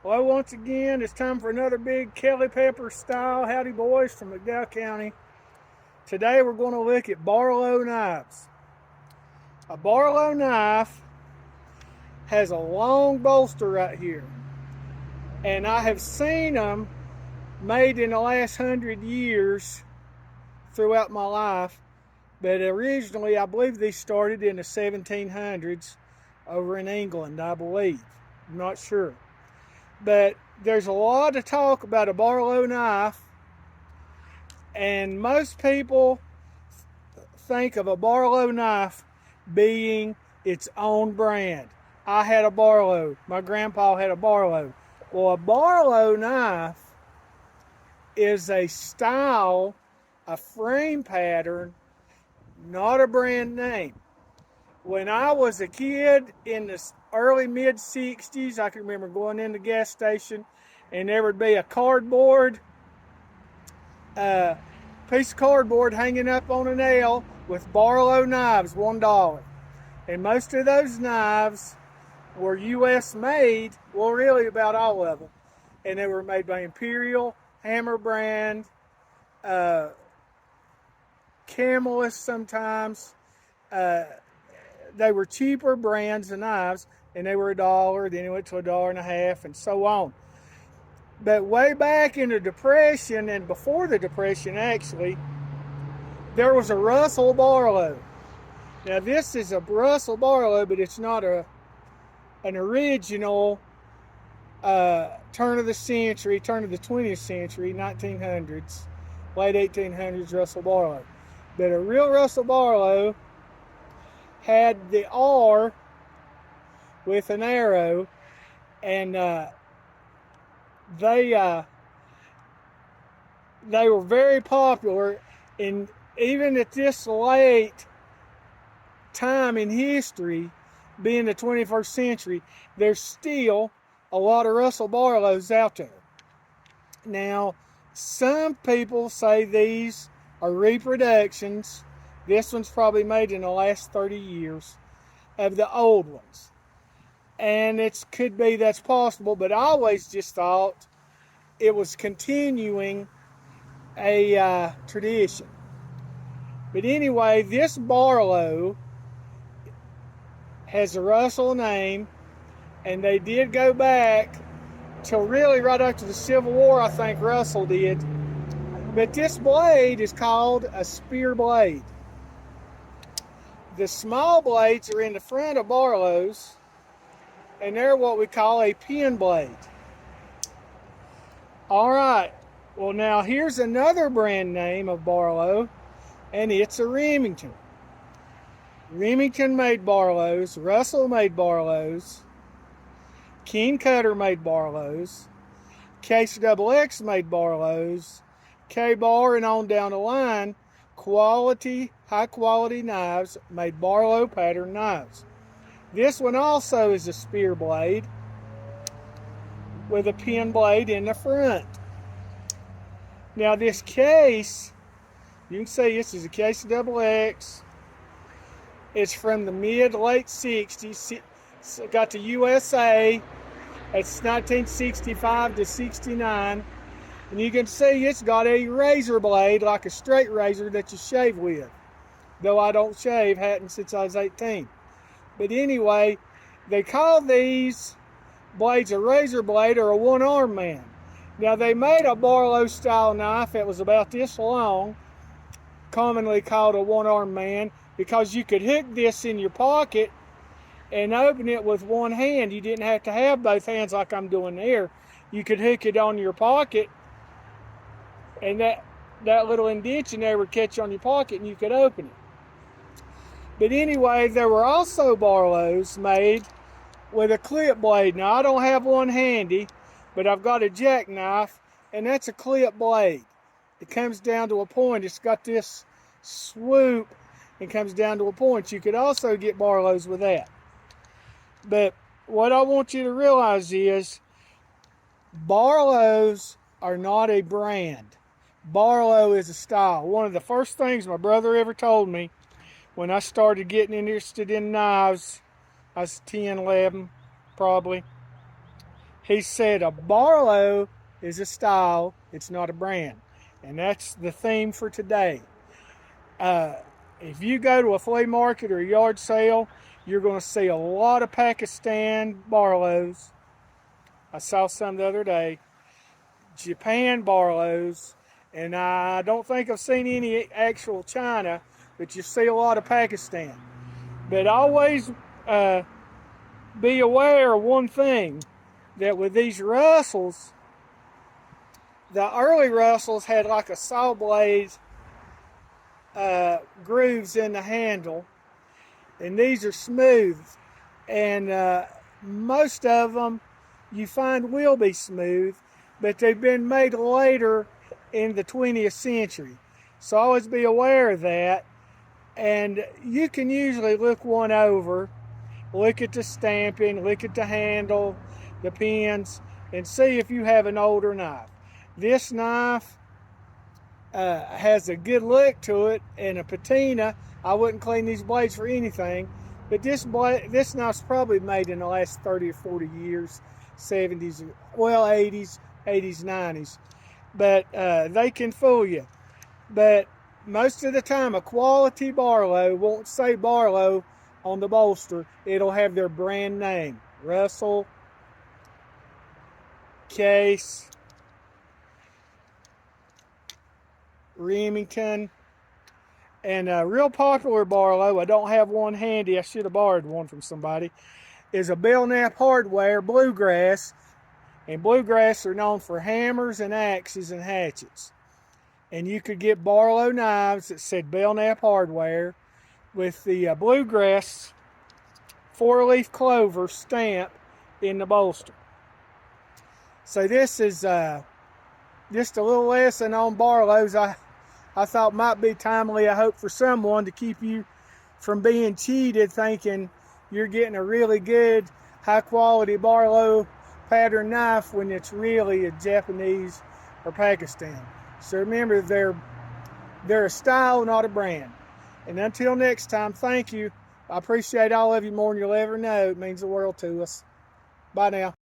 Well, once again, it's time for another big Kelly Pepper style Howdy Boys from McDowell County. Today we're going to look at Barlow knives. A Barlow knife has a long bolster right here, and I have seen them made in the last 100 years throughout my life, but originally I believe these started in the 1700s over in England, I believe. I'm not sure. But there's a lot of talk about a Barlow knife, and most people think of a Barlow knife being its own brand. I had a Barlow. My grandpa had a Barlow. Well, a Barlow knife is a style, a frame pattern, not a brand name. When I was a kid in the early mid 60s, I can remember going in the gas station and there would be a cardboard, piece of cardboard hanging up on a nail with Barlow knives, $1. And most of those knives were U.S. made, well, really about all of them. And they were made by Imperial, Hammer brand, Camelus sometimes. They were cheaper brands of knives, and they were $1, then it went to $1.50, and so on. But way back in the Depression, and before the Depression actually, there was a Russell Barlow. Now this is a Russell Barlow, but it's not an original turn of the 20th century, 1900s, late 1800s Russell Barlow. But a real Russell Barlow had the R with an arrow, and they were very popular. And even at this late time in history, being the 21st century, there's still a lot of Russell Barlows out there. Now, some people say these are reproductions. This one's probably made in the last 30 years of the old ones. And it could be that's possible, but I always just thought it was continuing a tradition. But anyway, this Barlow has a Russell name, and they did go back till really right after the Civil War, I think Russell did. But this blade is called a spear blade. The small blades are in the front of Barlows, and they're what we call a pen blade. All right, well now here's another brand name of Barlow, and it's a Remington. Remington made Barlows, Russell made Barlows, King Cutter made Barlows, Casexx made Barlows, K-Bar, and on down the line, high quality knives made Barlow pattern knives. This one also is a spear blade with a pen blade in the front. Now this case, you can see this is a Casexx. It's from the mid-late 60s. It's got the USA. It's 1965 to 69. And you can see it's got a razor blade, like a straight razor that you shave with. Though I don't shave, hadn't since I was 18. But anyway, they call these blades a razor blade or a one-arm man. Now they made a Barlow style knife that was about this long, commonly called a one-arm man, because you could hook this in your pocket and open it with one hand. You didn't have to have both hands like I'm doing there. You could hook it on your pocket, and that little indentation there would catch on your pocket and you could open it. But anyway, there were also Barlows made with a clip blade. Now I don't have one handy, but I've got a jackknife, and that's a clip blade. It comes down to a point. It's got this swoop and comes down to a point. You could also get Barlows with that. But what I want you to realize is Barlows are not a brand. Barlow is a style. One of the first things my brother ever told me when I started getting interested in knives, I was 10, 11 probably, He said a Barlow is a style, it's not a brand. And that's the theme for today. If you go to a flea market or a yard sale, you're going to see a lot of Pakistan Barlows. I saw some the other day. Japan Barlows. And I don't think I've seen any actual China, but you see a lot of Pakistan. But always be aware of one thing, that with these Russells, the early Russells had like a saw blade grooves in the handle, and these are smooth. And most of them you find will be smooth, but they've been made later in the 20th century. So always be aware of that. And you can usually look one over, look at the stamping, look at the handle, the pins, and see if you have an older knife. This knife has a good look to it and a patina. I wouldn't clean these blades for anything, but this knife's probably made in the last 30 or 40 years, 70s, well, 80s, 90s. But they can fool you. But most of the time, a quality Barlow won't say Barlow on the bolster. It'll have their brand name: Russell, Case, Remington. And a real popular Barlow, I don't have one handy, I should have borrowed one from somebody, is a Belknap Hardware Bluegrass. And Bluegrass are known for hammers and axes and hatchets. And you could get Barlow knives that said Belknap Hardware with the Bluegrass 4-leaf clover stamp in the bolster. So this is just a little lesson on Barlows I thought might be timely, I hope, for someone, to keep you from being cheated thinking you're getting a really good, high-quality Barlow pattern knife when it's really a Japanese or Pakistan. So remember, they're a style, not a brand. And until next time, thank you. I appreciate all of you more than you'll ever know. It means the world to us. Bye now.